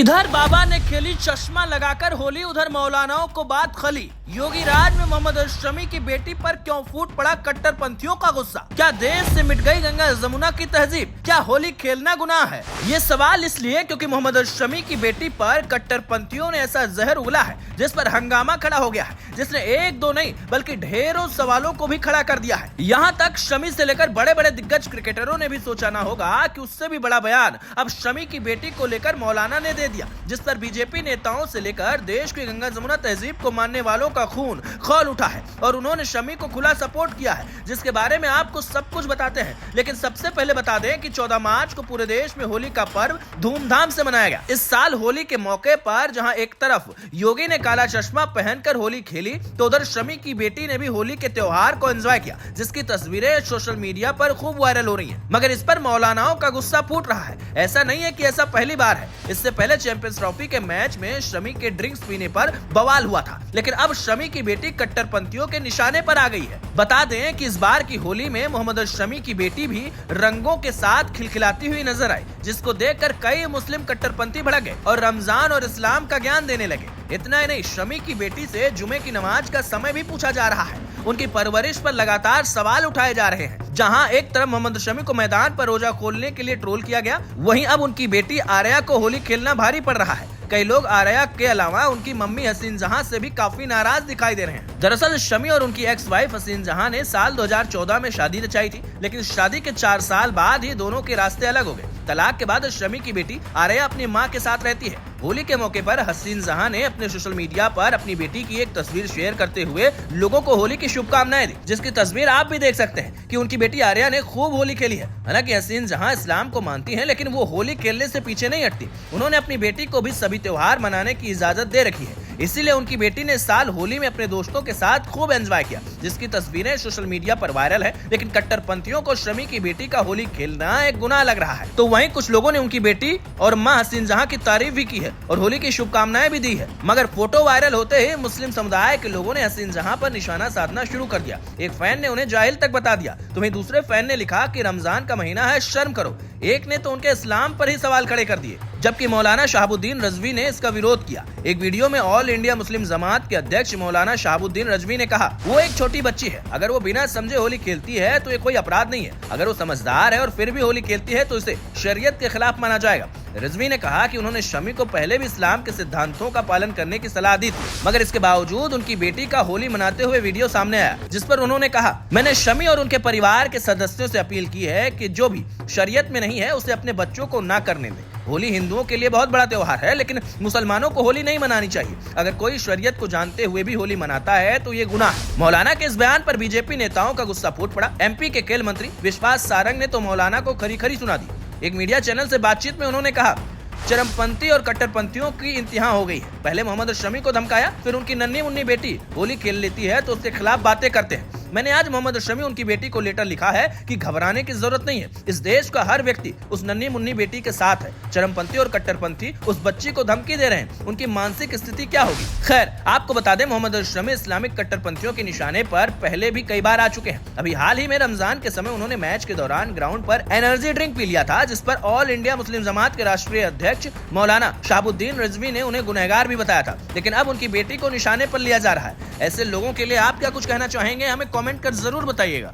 इधर बाबा ने खेली चश्मा लगाकर होली, उधर मौलानाओं को बात खली। योगी राज में मोहम्मद शमी की बेटी पर क्यों फूट पड़ा कट्टरपंथियों का गुस्सा? क्या देश से मिट गई गंगा जमुना की तहजीब? क्या होली खेलना गुनाह है? ये सवाल इसलिए क्योंकि मोहम्मद शमी की बेटी पर कट्टरपंथियों ने ऐसा जहर उगला है जिस पर हंगामा खड़ा हो गया है, जिसने एक दो नहीं बल्कि ढेरों सवालों को भी खड़ा कर दिया है। यहाँ तक शमी से लेकर बड़े बड़े दिग्गज क्रिकेटरों ने भी सोचा ना होगा कि उससे भी बड़ा बयान अब शमी की बेटी को लेकर मौलाना ने दे दिया, जिस पर बीजेपी नेताओं से लेकर देश की गंगा जमुना तहजीब को मानने वालों का खून खौल उठा है और उन्होंने शमी को खुला सपोर्ट किया है, जिसके बारे में आपको सब कुछ बताते हैं। लेकिन सबसे पहले बता दें कि 14 मार्च को पूरे देश में होली का पर्व धूमधाम से मनाया गया। इस साल होली के मौके पर जहां एक तरफ योगी ने काला चश्मा पहनकर होली खेली, तो उधर शमी की बेटी ने भी होली के त्योहार को एंजॉय किया, जिसकी तस्वीरें सोशल मीडिया पर खूब वायरल हो रही हैं। मगर इस पर मौलानाओं का गुस्सा फूट रहा है। ऐसा नहीं है कि ऐसा पहली बार है, इससे पहले चैंपियंस ट्रॉफी के मैच में शमी के ड्रिंक्स पीने पर बवाल हुआ था, लेकिन अब शमी की बेटी कट्टरपंथियों के निशाने पर आ गई है। बता दें कि इस बार की होली में मोहम्मद शमी की बेटी भी रंगों के साथ खिलखिलाती हुई नजर आई, जिसको देखकर कई मुस्लिम कट्टरपंथी भड़क गए और रमजान और इस्लाम का ज्ञान देने लगे। इतना ही नहीं, शमी की बेटी से जुमे की नमाज का समय भी पूछा जा रहा है। उनकी परवरिश पर लगातार सवाल उठाए जा रहे हैं। जहां एक तरफ मोहम्मद शमी को मैदान पर रोजा खोलने के लिए ट्रोल किया गया, वहीं अब उनकी बेटी आर्या को होली खेलना भारी पड़ रहा है। कई लोग आर्या के अलावा उनकी मम्मी हसीन जहां से भी काफी नाराज दिखाई दे रहे हैं। दरअसल शमी और उनकी एक्स वाइफ हसीन जहां ने साल 2014 में शादी रचाई थी, लेकिन शादी के 4 साल बाद ही दोनों के रास्ते अलग हो गए। तलाक के बाद शमी की बेटी आर्या अपनी मां के साथ रहती है। होली के मौके पर हसीन जहां ने अपने सोशल मीडिया पर अपनी बेटी की एक तस्वीर शेयर करते हुए लोगों को होली की शुभकामनाएं दी, जिसकी तस्वीर आप भी देख सकते हैं कि उनकी बेटी आर्या ने खूब होली खेली है। हालांकि हसीन जहां इस्लाम को मानती हैं, लेकिन वो होली खेलने से पीछे नहीं हटती। उन्होंने अपनी बेटी को भी सभी त्योहार मनाने की इजाजत दे रखी है, इसीलिए उनकी बेटी ने साल होली में अपने दोस्तों के साथ खूब एंजॉय किया, जिसकी तस्वीरें सोशल मीडिया पर वायरल है। लेकिन कट्टरपंथियों को शमी की बेटी का होली खेलना एक गुनाह लग रहा है। तो वहीं कुछ लोगों ने उनकी बेटी और मां हसीन जहां की तारीफ भी की है और होली की शुभकामनाएं भी दी है। मगर फोटो वायरल होते ही मुस्लिम समुदाय के लोगों ने हसीन जहां पर निशाना साधना शुरू कर दिया। एक फैन ने उन्हें जाहिल तक बता दिया, तो वहीं दूसरे फैन ने लिखा कि रमजान का महीना है, शर्म करो। एक ने तो उनके इस्लाम पर ही सवाल खड़े कर दिए, जबकि मौलाना शहाबुद्दीन रजवी ने इसका विरोध किया। एक वीडियो में ऑल इंडिया मुस्लिम जमात के अध्यक्ष मौलाना शहाबुद्दीन रजवी ने कहा, वो एक छोटी बच्ची है, अगर वो बिना समझे होली खेलती है तो ये कोई अपराध नहीं है। अगर वो समझदार है और फिर भी होली खेलती है तो इसे शरीयत के खिलाफ माना जाएगा। रजवी ने कहा कि उन्होंने शमी को पहले भी इस्लाम के सिद्धांतों का पालन करने की सलाह दी थी, मगर इसके बावजूद उनकी बेटी का होली मनाते हुए वीडियो सामने आया, जिस पर उन्होंने कहा, मैंने शमी और उनके परिवार के सदस्यों से अपील की है कि जो भी शरीयत में नहीं है उसे अपने बच्चों को ना करने दें। होली हिंदुओं के लिए बहुत बड़ा त्योहार है, लेकिन मुसलमानों को होली नहीं मनानी चाहिए। अगर कोई शरीयत को जानते हुए भी होली मनाता है तो ये गुनाह है। मौलाना के इस बयान पर बीजेपी नेताओं का गुस्सा फूट पड़ा। एमपी के खेल मंत्री विश्वास सारंग ने तो मौलाना को खरी खरी सुना दी। एक मीडिया चैनल से बातचीत में उन्होंने कहा, चरमपंथी और कट्टरपंथियों की इंतहा हो गई है। पहले मोहम्मद शमी को धमकाया, फिर उनकी नन्ही मुन्नी बेटी होली खेल लेती है तो उसके खिलाफ बातें करते हैं। मैंने आज मोहम्मद शमी उनकी बेटी को लेटर लिखा है कि घबराने की जरूरत नहीं है। इस देश का हर व्यक्ति उस नन्ही मुन्नी बेटी के साथ है। चरमपंथी और कट्टरपंथी उस बच्ची को धमकी दे रहे हैं, उनकी मानसिक स्थिति क्या होगी? खैर, आपको बता दें, मोहम्मद शमी इस्लामिक कट्टरपंथियों के निशाने पर पहले भी कई बार आ चुके हैं। अभी हाल ही में रमजान के समय उन्होंने मैच के दौरान ग्राउंड पर एनर्जी ड्रिंक पी लिया था, जिस पर ऑल इंडिया मुस्लिम जमात के राष्ट्रीय अध्यक्ष मौलाना शहाबुद्दीन रजवी ने उन्हें गुनहगार भी बताया था। लेकिन अब उनकी बेटी को निशाने पर लिया जा रहा है। ऐसे लोगों के लिए आप क्या कुछ कहना चाहेंगे? हमें कमेंट कर जरूर बताइएगा।